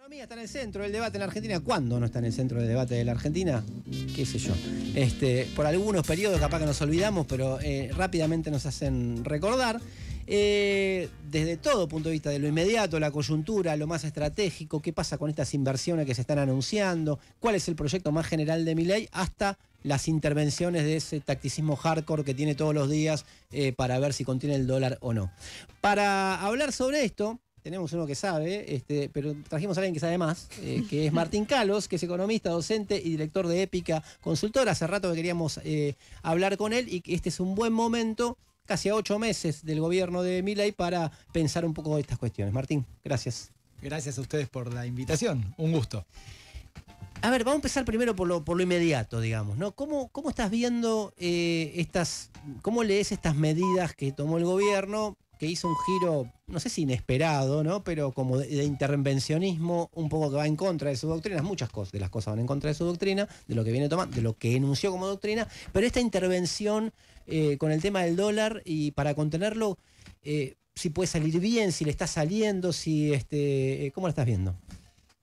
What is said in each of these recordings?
Economía está en el centro del debate en la Argentina. ¿Cuándo no está en el centro del debate de la Argentina? ¿Qué sé yo? Por algunos periodos capaz que nos olvidamos, pero rápidamente nos hacen recordar. Desde todo punto de vista, de lo inmediato, la coyuntura, lo más estratégico, qué pasa con estas inversiones que se están anunciando, cuál es el proyecto más general de Milei, hasta las intervenciones de ese tacticismo hardcore que tiene todos los días para ver si contiene el dólar o no. Para hablar sobre esto, tenemos uno que sabe, pero trajimos a alguien que sabe más, que es Martín Kalos, que es economista, docente y director de Épica Consultora. Hace rato que queríamos hablar con él y que este es un buen momento, casi a 8 meses del gobierno de Milei, para pensar un poco de estas cuestiones. Martín, gracias. Gracias a ustedes por la invitación, un gusto. A ver, vamos a empezar primero por lo inmediato, digamos, ¿no? ¿Cómo estás viendo cómo lees estas medidas que tomó el gobierno, que hizo un giro, no sé si inesperado, ¿no? Pero como de intervencionismo, un poco que va en contra de su doctrina? Muchas cosas, de las cosas van en contra de su doctrina, de lo que viene tomando, de lo que enunció como doctrina, pero esta intervención con el tema del dólar y para contenerlo, si puede salir bien, si le está saliendo, ¿cómo la estás viendo?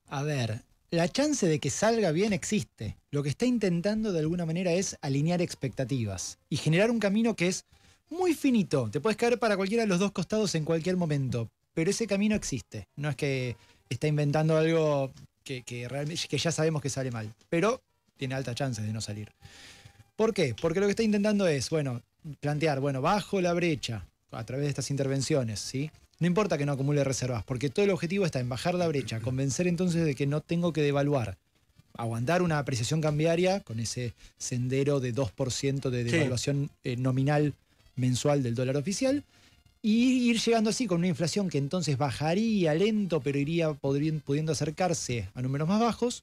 A ver, la chance de que salga bien existe. Lo que está intentando de alguna manera es alinear expectativas y generar un camino que es muy finito. Te puedes caer para cualquiera de los dos costados en cualquier momento, pero ese camino existe. No es que está inventando algo que ya sabemos que sale mal, pero tiene alta chance de no salir. ¿Por qué? Porque lo que está intentando es, plantear, bajo la brecha a través de estas intervenciones, ¿sí? No importa que no acumule reservas, porque todo el objetivo está en bajar la brecha, convencer entonces de que no tengo que devaluar, aguantar una apreciación cambiaria con ese sendero de 2% de devaluación nominal mensual del dólar oficial, y ir llegando así con una inflación que entonces bajaría lento, pero iría pudiendo acercarse a números más bajos.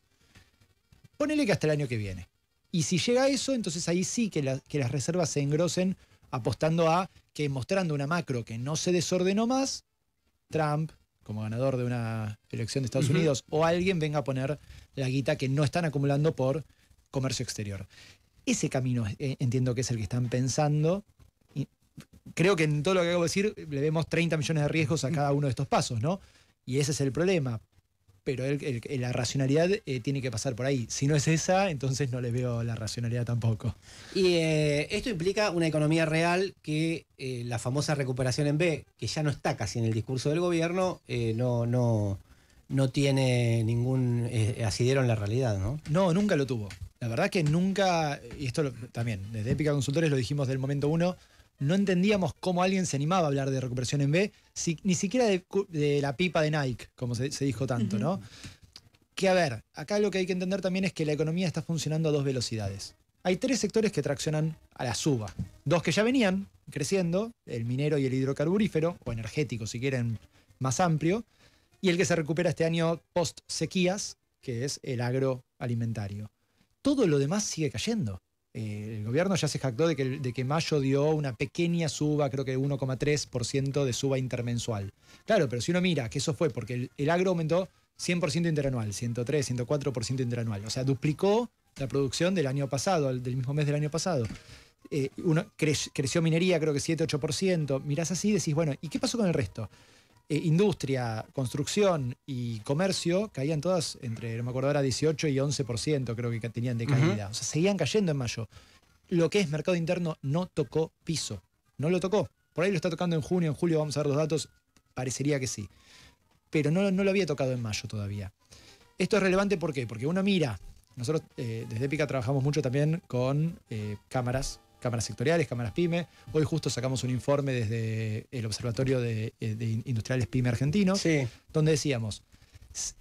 Ponele que hasta el año que viene. Y si llega a eso, entonces ahí sí que las reservas se engrosen, apostando a que, mostrando una macro que no se desordenó más, Trump, como ganador de una elección de Estados Unidos, o alguien venga a poner la guita que no están acumulando por comercio exterior. Ese camino entiendo que es el que están pensando. Y creo que en todo lo que acabo de decir le vemos 30 millones de riesgos a cada uno de estos pasos, ¿no? Y ese es el problema. Pero la racionalidad tiene que pasar por ahí. Si no es esa, entonces no le veo la racionalidad tampoco. Y esto implica una economía real que la famosa recuperación en B, que ya no está casi en el discurso del gobierno, no tiene ningún asidero en la realidad, ¿no? No, nunca lo tuvo. La verdad que nunca, y esto también, desde Épica Consultores lo dijimos del momento uno, no entendíamos cómo alguien se animaba a hablar de recuperación en B, ni siquiera de la pipa de Nike, como se dijo tanto, ¿no? Que a ver, acá lo que hay que entender también es que la economía está funcionando a dos velocidades. Hay 3 sectores que traccionan a la suba. 2 que ya venían creciendo, el minero y el hidrocarburífero, o energético si quieren más amplio, y el que se recupera este año post sequías, que es el agroalimentario. Todo lo demás sigue cayendo. El gobierno ya se jactó de que mayo dio una pequeña suba, creo que 1,3% de suba intermensual. Claro, pero si uno mira que eso fue porque el agro aumentó 100% interanual, 103, 104% interanual. O sea, duplicó la producción del año pasado, del mismo mes del año pasado. Creció minería, creo que 7, 8%. Mirás así y decís, ¿y qué pasó con el resto? Industria, construcción y comercio caían todas entre, no me acuerdo ahora, 18 y 11%, creo que tenían de caída. O sea, seguían cayendo en mayo. Lo que es mercado interno no tocó piso. No lo tocó. Por ahí lo está tocando en junio, en julio vamos a ver los datos. Parecería que sí. Pero no lo había tocado en mayo todavía. Esto es relevante, ¿por qué? Porque uno mira. Nosotros desde Épica trabajamos mucho también con cámaras sectoriales, cámaras PYME. Hoy justo sacamos un informe desde el Observatorio de Industriales PYME argentino, donde decíamos,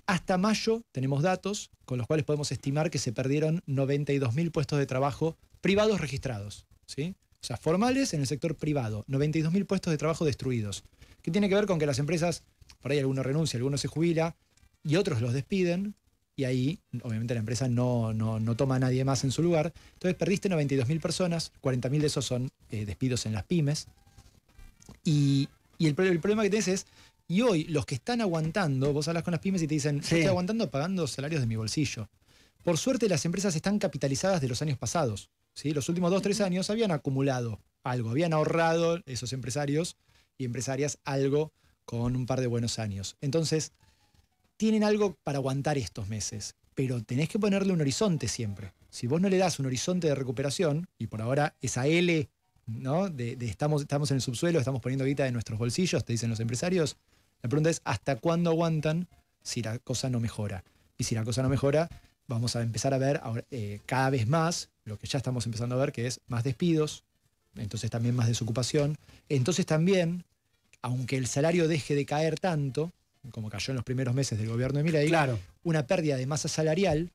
hasta mayo tenemos datos con los cuales podemos estimar que se perdieron 92.000 puestos de trabajo privados registrados, ¿sí? O sea, formales en el sector privado, 92.000 puestos de trabajo destruidos. Que tiene que ver con que las empresas, por ahí alguno renuncia, alguno se jubila, y otros los despiden, y ahí, obviamente, la empresa no toma a nadie más en su lugar. Entonces perdiste 92.000 personas, 40.000 de esos son despidos en las pymes. Y el problema que tenés es, y hoy los que están aguantando, vos hablas con las pymes y te dicen, yo estoy aguantando pagando salarios de mi bolsillo. Por suerte las empresas están capitalizadas de los años pasados, ¿sí? Los últimos 2 o 3 años habían acumulado algo, habían ahorrado esos empresarios y empresarias algo con un par de buenos años. Entonces, tienen algo para aguantar estos meses, pero tenés que ponerle un horizonte siempre. Si vos no le das un horizonte de recuperación, y por ahora esa L, ¿no? Estamos en el subsuelo, estamos poniendo guita de nuestros bolsillos, te dicen los empresarios, la pregunta es ¿hasta cuándo aguantan si la cosa no mejora? Y si la cosa no mejora, vamos a empezar a ver ahora, cada vez más lo que ya estamos empezando a ver, que es más despidos, entonces también más desocupación. Entonces también, aunque el salario deje de caer tanto, como cayó en los primeros meses del gobierno de Milei, Claro. una pérdida de masa salarial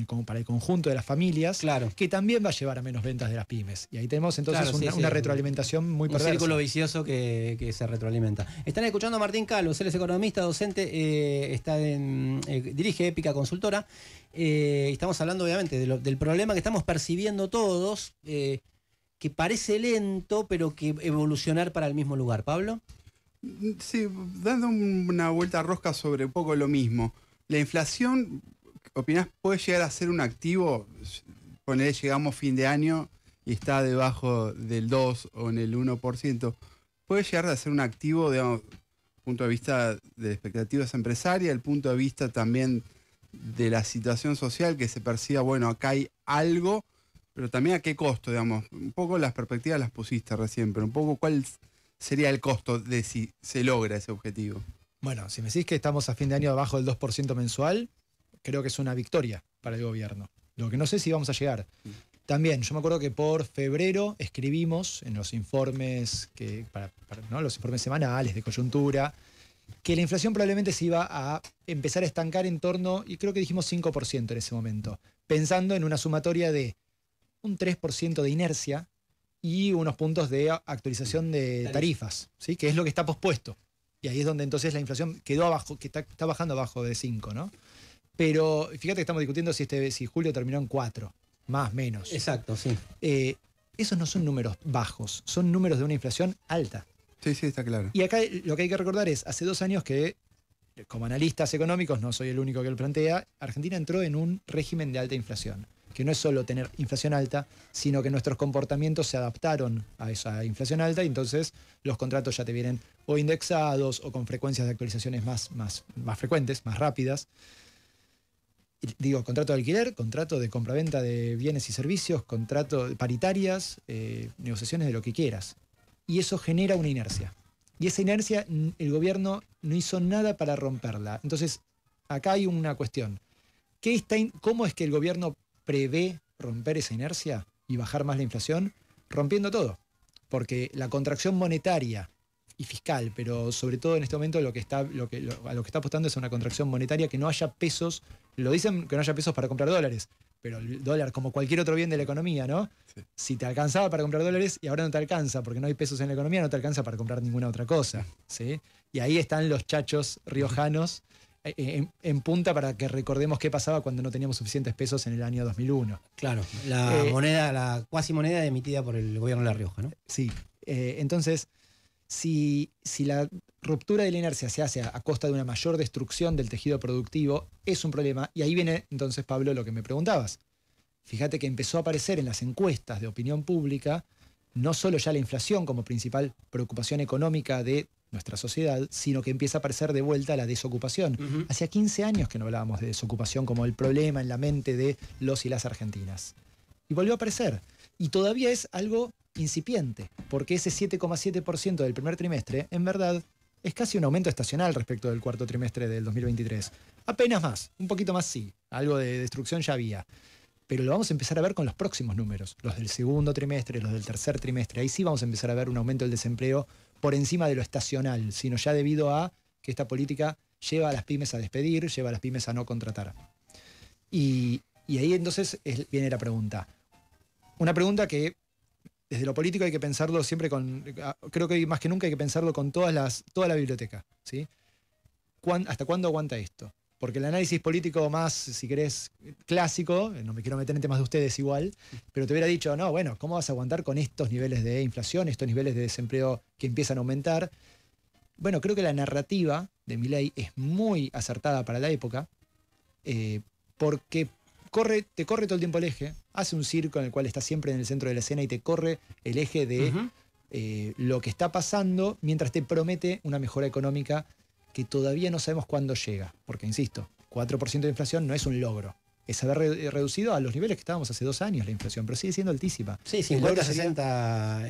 como para el conjunto de las familias, Claro. que también va a llevar a menos ventas de las pymes. Y ahí tenemos entonces Claro, sí, una sí. retroalimentación muy Un perversa. círculo vicioso que se retroalimenta. Están escuchando a Martín Calos, él es economista, docente, dirige Épica Consultora. Estamos hablando obviamente del problema que estamos percibiendo todos, que parece lento, pero que evolucionar para el mismo lugar. ¿Pablo? Sí, dando una vuelta a rosca sobre un poco lo mismo. La inflación, ¿opinás puede llegar a ser un activo? Ponele, llegamos fin de año y está debajo del 2 o en el 1%. ¿Puede llegar a ser un activo, digamos, punto de vista de expectativas empresarias, el punto de vista también de la situación social, que se perciba, bueno, acá hay algo, pero también a qué costo, digamos? Un poco las perspectivas las pusiste recién, pero un poco cuál sería el costo de si se logra ese objetivo. Bueno, si me decís que estamos a fin de año abajo del 2% mensual, creo que es una victoria para el gobierno. Lo que no sé si vamos a llegar. También, yo me acuerdo que por febrero escribimos en los informes, ¿no? Los informes semanales de coyuntura, que la inflación probablemente se iba a empezar a estancar en torno, y creo que dijimos 5% en ese momento, pensando en una sumatoria de un 3% de inercia y unos puntos de actualización de tarifas, ¿sí? Que es lo que está pospuesto. Y ahí es donde entonces la inflación quedó abajo, que está bajando abajo de 5, ¿no? Pero fíjate que estamos discutiendo si julio terminó en 4, más, menos. Exacto, sí. Esos no son números bajos, son números de una inflación alta. Sí, sí, está claro. Y acá lo que hay que recordar es, hace 2 años que, como analistas económicos, no soy el único que lo plantea, Argentina entró en un régimen de alta inflación, que no es solo tener inflación alta, sino que nuestros comportamientos se adaptaron a esa inflación alta y entonces los contratos ya te vienen o indexados o con frecuencias de actualizaciones más frecuentes, más rápidas. Digo, contrato de alquiler, contrato de compraventa de bienes y servicios, contrato de paritarias, negociaciones de lo que quieras. Y eso genera una inercia. Y esa inercia el gobierno no hizo nada para romperla. Entonces, acá hay una cuestión. ¿Cómo es que el gobierno prevé romper esa inercia y bajar más la inflación? Rompiendo todo. Porque la contracción monetaria y fiscal, pero sobre todo en este momento a lo que está apostando es a una contracción monetaria, que no haya pesos. Lo dicen que no haya pesos para comprar dólares, pero el dólar, como cualquier otro bien de la economía, ¿no? Sí. Si te alcanzaba para comprar dólares y ahora no te alcanza porque no hay pesos en la economía, no te alcanza para comprar ninguna otra cosa, ¿sí? Y ahí están los chachos riojanos en punta para que recordemos qué pasaba cuando no teníamos suficientes pesos en el año 2001. Claro, la cuasi moneda emitida por el gobierno de La Rioja, ¿no? Sí, entonces, si la ruptura de la inercia se hace a costa de una mayor destrucción del tejido productivo, es un problema. Y ahí viene entonces, Pablo, lo que me preguntabas. Fíjate que empezó a aparecer en las encuestas de opinión pública no solo ya la inflación como principal preocupación económica de nuestra sociedad, sino que empieza a aparecer de vuelta la desocupación. Uh-huh. Hacía 15 años que no hablábamos de desocupación como el problema en la mente de los y las argentinas. Y volvió a aparecer. Y todavía es algo incipiente, porque ese 7,7% del primer trimestre, en verdad, es casi un aumento estacional respecto del cuarto trimestre del 2023. Apenas más, un poquito más sí, algo de destrucción ya había. Pero lo vamos a empezar a ver con los próximos números, los del segundo trimestre, los del tercer trimestre. Ahí sí vamos a empezar a ver un aumento del desempleo por encima de lo estacional, sino ya debido a que esta política lleva a las pymes a despedir, lleva a las pymes a no contratar. Y ahí entonces viene la pregunta. Una pregunta que desde lo político hay que pensarlo siempre creo que más que nunca hay que pensarlo con toda la biblioteca, ¿sí? ¿Hasta cuándo aguanta esto? Porque el análisis político más, si querés, clásico, no me quiero meter en temas de ustedes igual, pero te hubiera dicho, no, bueno, ¿cómo vas a aguantar con estos niveles de inflación, estos niveles de desempleo que empiezan a aumentar? Bueno, creo que la narrativa de Milei es muy acertada para la época, porque te corre todo el tiempo el eje, hace un circo en el cual está siempre en el centro de la escena y te corre el eje de lo que está pasando mientras te promete una mejora económica que todavía no sabemos cuándo llega. Porque, insisto, 4% de inflación no es un logro. Es haber reducido a los niveles que estábamos hace 2 años la inflación, pero sigue siendo altísima. Sí, 50, 60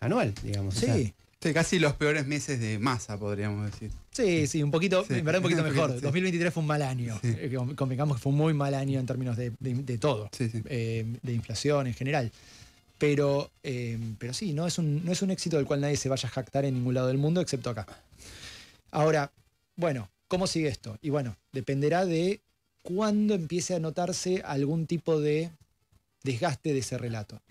anual, digamos. Sí. O sea, Sí, casi los peores meses de Massa, podríamos decir. Sí, un poquito, Sí. en verdad un poquito mejor. Sí. 2023 fue un mal año. Sí. Convengamos que fue un muy mal año en términos de todo. Sí, sí. De inflación en general. Pero sí, no es un éxito del cual nadie se vaya a jactar en ningún lado del mundo, excepto acá. Ahora, bueno, ¿cómo sigue esto? Y bueno, dependerá de cuándo empiece a notarse algún tipo de desgaste de ese relato.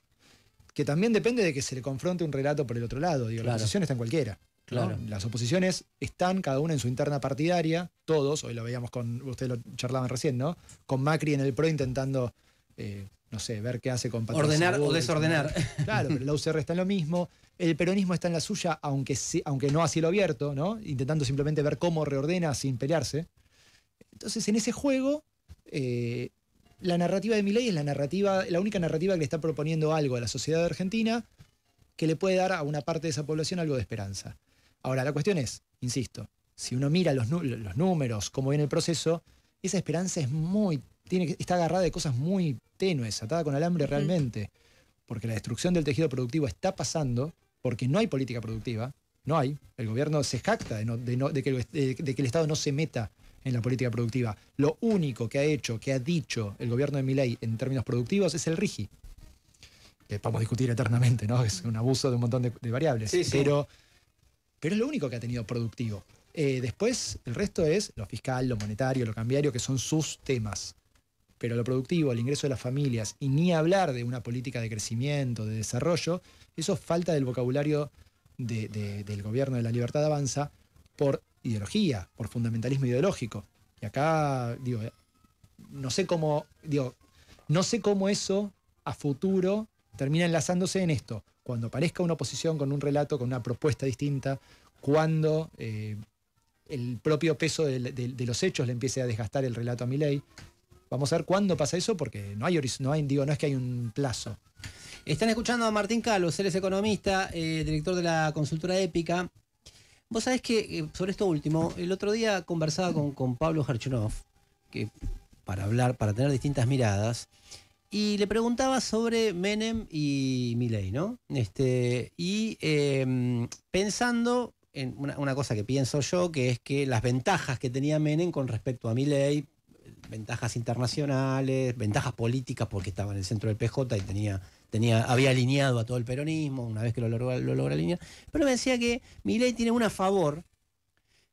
Que también depende de que se le confronte un relato por el otro lado. Digo, Claro. la oposición está en cualquiera. ¿no? Claro. Las oposiciones están cada una en su interna partidaria, todos, hoy lo veíamos ustedes lo charlaban recién, ¿no? Con Macri en el PRO intentando, no sé, ver qué hace con Patricia ordenar o Bullrich, desordenar. ¿no? Claro, pero la UCR está en lo mismo. El peronismo está en la suya, aunque no a cielo abierto, ¿no? Intentando simplemente ver cómo reordena sin pelearse. Entonces, en ese juego, la narrativa de Milei es la única narrativa que le está proponiendo algo a la sociedad argentina que le puede dar a una parte de esa población algo de esperanza. Ahora, la cuestión es, insisto, si uno mira los números, cómo viene el proceso, esa esperanza está agarrada de cosas muy tenues, atada con alambre realmente, porque la destrucción del tejido productivo está pasando, porque no hay política productiva, no hay. El gobierno se jacta de que el Estado no se meta en la política productiva. Lo único que ha dicho el gobierno de Milei en términos productivos es el RIGI. Que podemos discutir eternamente, ¿no? Es un abuso de un montón de variables. Sí, sí. Pero es lo único que ha tenido productivo. Después, el resto es lo fiscal, lo monetario, lo cambiario, que son sus temas. Pero lo productivo, el ingreso de las familias, y ni hablar de una política de crecimiento, de desarrollo, eso falta del vocabulario del gobierno de la Libertad Avanza por ideología, por fundamentalismo ideológico. Y acá, no sé cómo eso a futuro termina enlazándose en esto. Cuando aparezca una oposición con un relato, con una propuesta distinta, cuando el propio peso de los hechos le empiece a desgastar el relato a Milei. Vamos a ver cuándo pasa eso, porque no es que hay un plazo. Están escuchando a Martín Calos, él es economista, director de la consultora Épica. Vos sabés que, sobre esto último, el otro día conversaba con Pablo Harchunov, que para tener distintas miradas, y le preguntaba sobre Menem y Milei, ¿no? Pensando en una cosa que pienso yo, que es que las ventajas que tenía Menem con respecto a Milei, ventajas internacionales, ventajas políticas porque estaba en el centro del PJ y había alineado a todo el peronismo una vez que lo logra alinear, pero me decía que Milei tiene una a favor,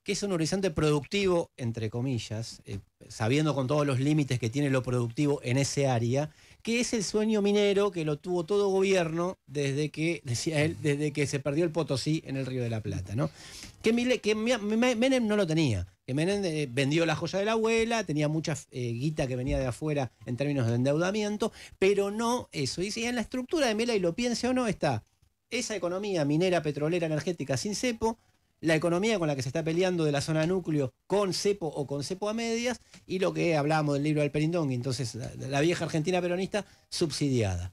que es un horizonte productivo, entre comillas, sabiendo con todos los límites que tiene lo productivo en ese área, que es el sueño minero que lo tuvo todo gobierno desde que se perdió el Potosí en el Río de la Plata, ¿no? Que Menem no lo tenía. Que Menem vendió la joya de la abuela, tenía mucha guita que venía de afuera en términos de endeudamiento, pero no eso. Y si en la estructura de Milei, lo piense o no, está esa economía minera, petrolera, energética sin cepo, la economía con la que se está peleando de la zona núcleo con cepo o con cepo a medias, y lo que hablábamos del libro del Perindón, entonces la vieja Argentina peronista subsidiada.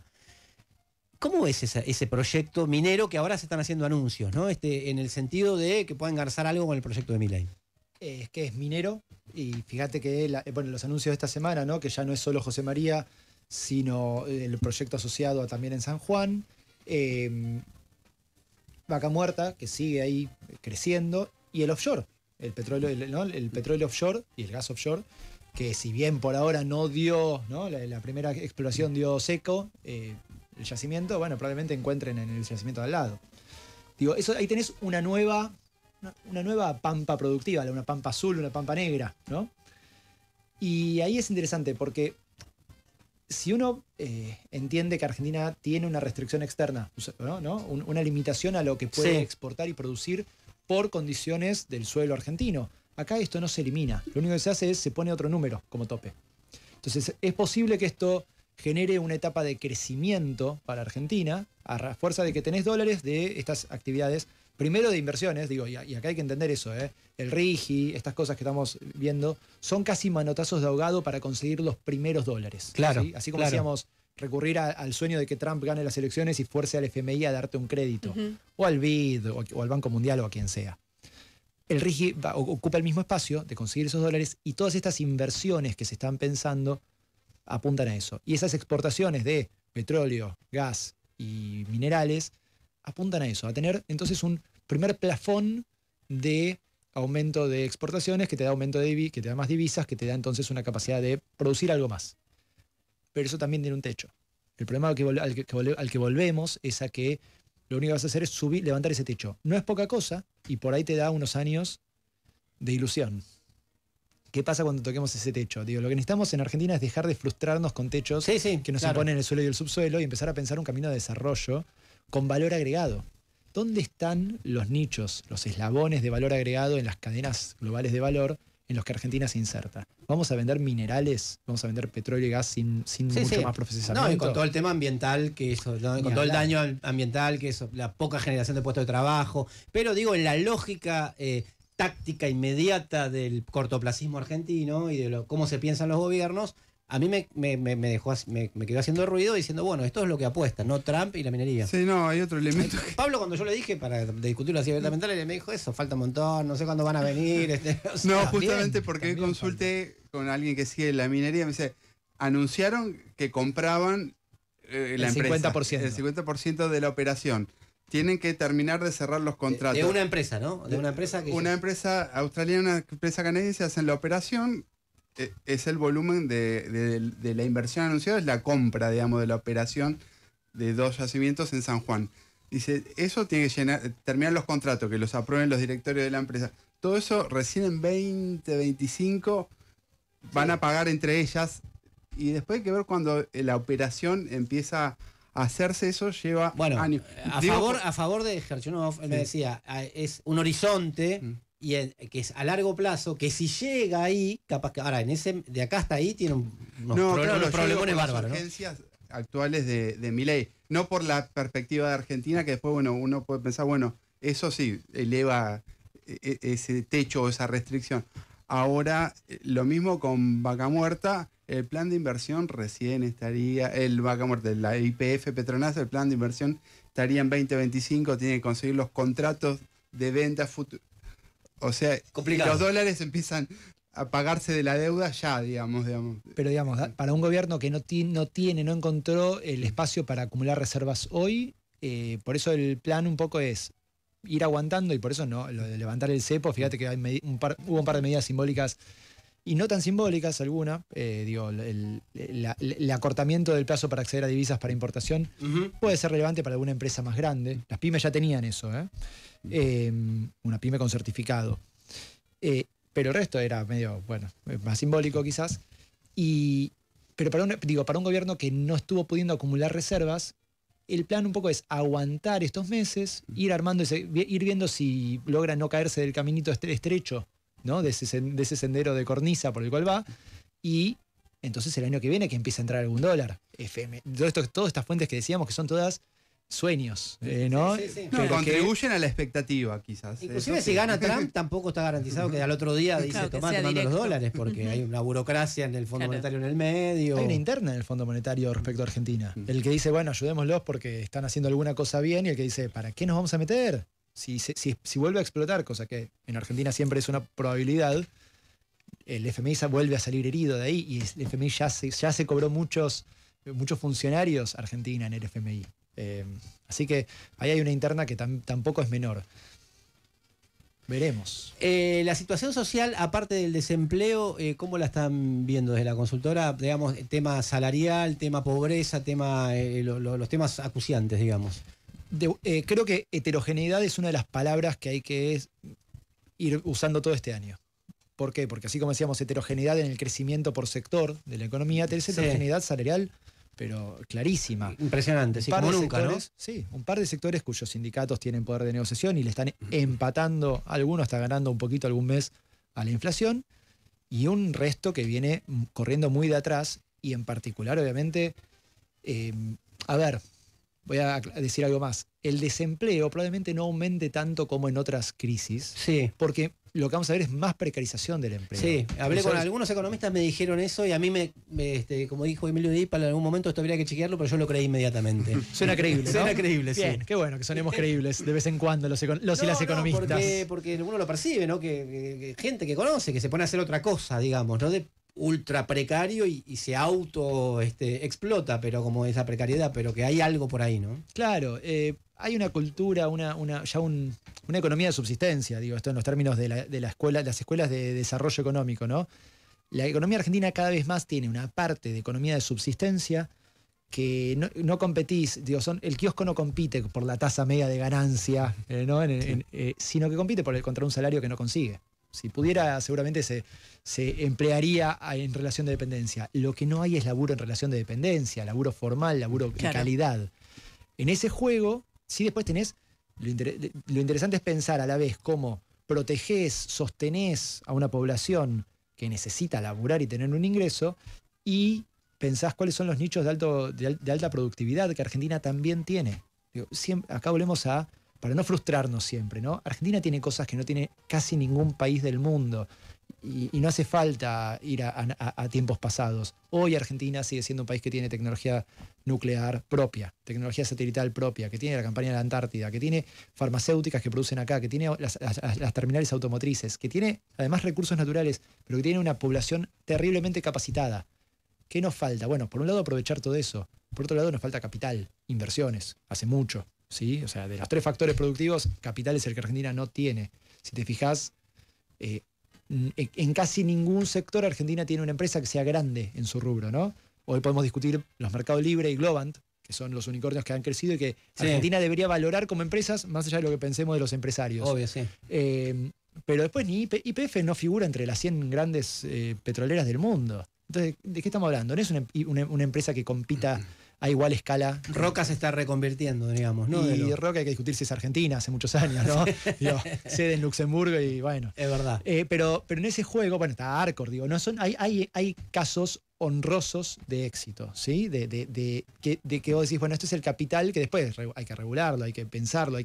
¿Cómo ves ese proyecto minero que ahora se están haciendo anuncios, ¿no? En el sentido de que puedan garzar algo con el proyecto de Milei? Es que es minero, y fíjate que los anuncios de esta semana, ¿no? Que ya no es solo José María, sino el proyecto asociado también en San Juan. Vaca Muerta, que sigue ahí creciendo, y el offshore, el petróleo offshore y el gas offshore, que si bien por ahora no dio, ¿no? La primera exploración dio seco, el yacimiento, bueno, probablemente encuentren en el yacimiento de al lado. Ahí tenés una nueva pampa productiva, una pampa azul, una pampa negra, ¿no? Y ahí es interesante porque si uno entiende que Argentina tiene una restricción externa, ¿no? Una limitación a lo que puede exportar y producir por condiciones del suelo argentino, acá esto no se elimina. Lo único que se hace es se pone otro número como tope. Entonces es posible que esto genere una etapa de crecimiento para Argentina a fuerza de que tenés dólares de estas actividades, primero de inversiones, y acá hay que entender eso, el RIGI, estas cosas que estamos viendo, son casi manotazos de ahogado para conseguir los primeros dólares. Claro. ¿sí? Así como decíamos, recurrir al sueño de que Trump gane las elecciones y fuerce al FMI a darte un crédito, o al BID, o al Banco Mundial, o a quien sea. el RIGI ocupa el mismo espacio de conseguir esos dólares y todas estas inversiones que se están pensando apuntan a eso. Y esas exportaciones de petróleo, gas y minerales apuntan a eso, a tener entonces un primer plafón de aumento de exportaciones que te da aumento de que te da más divisas, que te da entonces una capacidad de producir algo más. Pero eso también tiene un techo. El problema al que volvemos es a que lo único que vas a hacer es levantar ese techo. No es poca cosa y por ahí te da unos años de ilusión. ¿Qué pasa cuando toquemos ese techo? Digo, lo que necesitamos en Argentina es dejar de frustrarnos con techos que nos imponen el suelo y el subsuelo y empezar a pensar un camino de desarrollo con valor agregado. ¿Dónde están los nichos, los eslabones de valor agregado en las cadenas globales de valor en los que Argentina se inserta? ¿Vamos a vender minerales? ¿Vamos a vender petróleo y gas sin mucho más procesamiento? No, y con todo el tema ambiental, que eso, ¿no? Con todo el daño ambiental, que eso, la poca generación de puestos de trabajo. Pero digo, en la lógica táctica inmediata del cortoplacismo argentino y de cómo se piensan los gobiernos, a mí me quedó haciendo ruido diciendo, bueno, esto es lo que apuesta, no Trump y la minería. Sí, no, hay otro elemento. Pablo, cuando yo le dije para discutirlo así abiertamente, me dijo eso, falta un montón, no sé cuándo van a venir. O sea, no, justamente porque consulté con alguien que sigue la minería, me dice, anunciaron que compraban la empresa, 50%. El 50% de la operación. Tienen que terminar de cerrar los contratos. De una empresa, ¿no? De una empresa que... Una empresa australiana, una empresa canadiense, hacen la operación. Es el volumen de la inversión anunciada, es la compra, digamos, de la operación de 2 yacimientos en San Juan. Dice, eso tiene que terminar los contratos, que los aprueben los directorios de la empresa. Todo eso recién en 2025 van a pagar entre ellas y después hay que ver cuando la operación empieza a hacerse, eso lleva años. A favor de Gerchunov, él me decía, es un horizonte... Y que es a largo plazo, que si llega ahí, capaz que ahora de acá hasta ahí tiene unos problemones bárbaros. Las urgencias actuales de Milei, no por la perspectiva de Argentina, que después uno puede pensar, eso sí, eleva ese techo o esa restricción. Ahora, lo mismo con Vaca Muerta, el plan de inversión recién estaría, el Vaca Muerta, la YPF Petronas, el plan de inversión estaría en 2025, tiene que conseguir los contratos de venta futuras. O sea, complicado. Los dólares empiezan a pagarse de la deuda ya, digamos. Pero digamos, para un gobierno que no encontró el espacio para acumular reservas hoy, por eso el plan un poco es ir aguantando y por eso no, lo de levantar el cepo, fíjate que hubo un par de medidas simbólicas y no tan simbólicas alguna, el acortamiento del plazo para acceder a divisas para importación puede ser relevante para alguna empresa más grande. Las pymes ya tenían eso, una pyme con certificado. Pero el resto era medio, más simbólico quizás. Pero para un gobierno que no estuvo pudiendo acumular reservas, el plan un poco es aguantar estos meses, ir armando ir viendo si logra no caerse del caminito estrecho, ¿no? de ese sendero de cornisa por el cual va, y entonces el año que viene que empieza a entrar algún dólar. FM. Todas estas fuentes que decíamos que son todas sueños, ¿no? Sí. No, contribuyen a la expectativa, quizás. Inclusive si gana Trump, tampoco está garantizado que al otro día dice, tomá, te mando los dólares, porque hay una burocracia en el Fondo Monetario en el medio. Hay una interna en el Fondo Monetario respecto a Argentina. El que dice, ayudémoslos porque están haciendo alguna cosa bien, y el que dice, ¿para qué nos vamos a meter? Si vuelve a explotar, cosa que en Argentina siempre es una probabilidad, el FMI vuelve a salir herido de ahí, y el FMI ya se cobró muchos funcionarios Argentina en el FMI. Así que ahí hay una interna que tampoco es menor. Veremos. La situación social, aparte del desempleo, ¿cómo la están viendo desde la consultora? Digamos, tema salarial, tema pobreza, los temas acuciantes, digamos. Creo que heterogeneidad es una de las palabras que hay que ir usando todo este año. ¿Por qué? Porque así como decíamos heterogeneidad en el crecimiento por sector de la economía, tenés heterogeneidad salarial, pero clarísima. Impresionante, sí, como nunca, ¿no? Sí, un par de sectores cuyos sindicatos tienen poder de negociación y le están empatando, alguno está ganando un poquito algún mes a la inflación, y un resto que viene corriendo muy de atrás, y en particular, obviamente, voy a decir algo más. El desempleo probablemente no aumente tanto como en otras crisis, sí, porque lo que vamos a ver es más precarización del empleo. Sí, hablé Eso con es- algunos economistas, me dijeron eso y a mí como dijo Emilio Dípal, en algún momento esto habría que chequearlo, pero yo lo creí inmediatamente. Suena creíble, ¿no? Suena creíble, sí. Bien, qué bueno que sonemos creíbles de vez en cuando los y las economistas. Porque uno lo percibe, ¿no? Que gente que conoce, que se pone a hacer otra cosa, digamos, ¿no? De ultra precario y se auto explota, pero como esa precariedad, pero que hay algo por ahí, ¿no? Claro, hay una cultura, una economía de subsistencia, digo, esto en los términos de la escuela, las escuelas de desarrollo económico, ¿no? La economía argentina cada vez más tiene una parte de economía de subsistencia que no competís, digo, el kiosco no compite por la tasa media de ganancia, ¿no? Sino que compite contra un salario que no consigue. Si pudiera, seguramente se emplearía en relación de dependencia. Lo que no hay es laburo en relación de dependencia, laburo formal, laburo de calidad. En ese juego, sí, después tenés. Lo interesante es pensar a la vez cómo protegés, sostenés a una población que necesita laburar y tener un ingreso, y pensás cuáles son los nichos de alta productividad que Argentina también tiene. Digo, acá volvemos para no frustrarnos siempre, ¿no? Argentina tiene cosas que no tiene casi ningún país del mundo. Y no hace falta ir a tiempos pasados. Hoy Argentina sigue siendo un país que tiene tecnología nuclear propia, tecnología satelital propia, que tiene la campaña de la Antártida, que tiene farmacéuticas que producen acá, que tiene las terminales automotrices, que tiene además recursos naturales, pero que tiene una población terriblemente capacitada. ¿Qué nos falta? Bueno, por un lado aprovechar todo eso. Por otro lado nos falta capital, inversiones, hace mucho. ¿Sí? O sea, de los 3 factores productivos, capital es el que Argentina no tiene. Si te fijas, en casi ningún sector Argentina tiene una empresa que sea grande en su rubro, ¿no? Hoy podemos discutir los Mercado Libre y Globant, que son los unicornios que han crecido y que Argentina debería valorar como empresas, más allá de lo que pensemos de los empresarios. Obvio, sí. Pero después ni YPF no figura entre las 100 grandes petroleras del mundo. Entonces, ¿de qué estamos hablando? No es una empresa que compita a igual escala. Roca se está reconvirtiendo, digamos, ¿no? Y Roca hay que discutir si es Argentina hace muchos años, ¿no? Digo, sede en Luxemburgo y bueno. Es verdad. Pero en ese juego, bueno, está Arcor, digo, hay casos honrosos de éxito, ¿sí? De que vos decís, bueno, esto es el capital que después hay que regularlo, hay que pensarlo,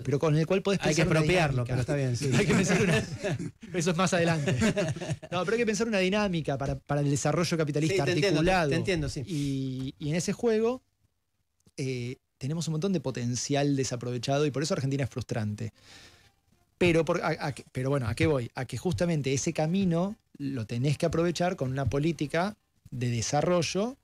pero con el cual podés pensar. Hay que expropiarlo, pero está bien, sí. Hay que pensar eso es más adelante. No, pero hay que pensar una dinámica para el desarrollo capitalista articulado. Te entiendo, sí. Y en ese juego tenemos un montón de potencial desaprovechado y por eso Argentina es frustrante. Pero bueno, ¿a qué voy? A que justamente ese camino lo tenés que aprovechar con una política de desarrollo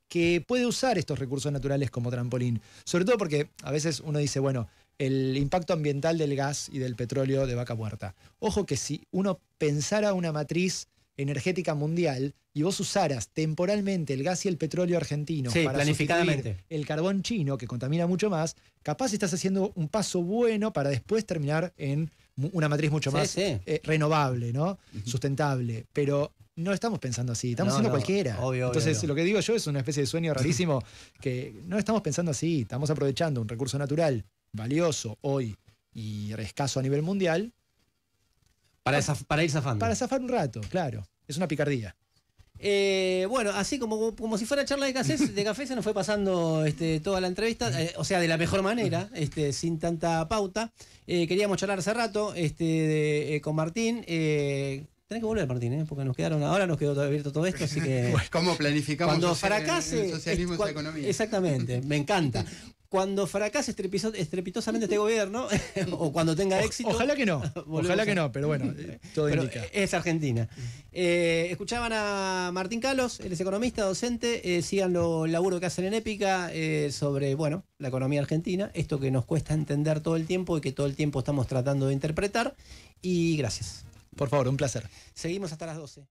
que puede usar estos recursos naturales como trampolín. Sobre todo porque a veces uno dice, bueno, el impacto ambiental del gas y del petróleo de Vaca Muerta. Ojo que si uno pensara una matriz energética mundial y vos usaras temporalmente el gas y el petróleo argentino para planificadamente sustituir el carbón chino, que contamina mucho más, capaz estás haciendo un paso bueno para después terminar en una matriz mucho más renovable, ¿no? Sustentable. Pero no estamos pensando así, estamos haciendo cualquiera. Obvio, entonces, lo que digo yo es una especie de sueño rarísimo que no estamos pensando así, estamos aprovechando un recurso natural valioso hoy y escaso a nivel mundial para ir zafando. Para zafar un rato, claro. Es una picardía. Bueno, así como si fuera charla de café se nos fue pasando toda la entrevista, o sea, de la mejor manera, sin tanta pauta. Queríamos charlar hace rato con Martín. Tenés que volver, Martín, porque ahora nos quedó abierto todo esto, así que... ¿Cómo planificamos cuando el fracase, socialismo y la economía? Exactamente, me encanta. Cuando fracase estrepitosamente este gobierno, o cuando tenga éxito... Ojalá que no, pero bueno, todo indica. Es Argentina. Escuchaban a Martín Calos, él es economista, docente, sigan el laburo que hacen en Épica sobre, bueno, la economía argentina, esto que nos cuesta entender todo el tiempo y que todo el tiempo estamos tratando de interpretar, y gracias. Por favor, un placer. Seguimos hasta las 12.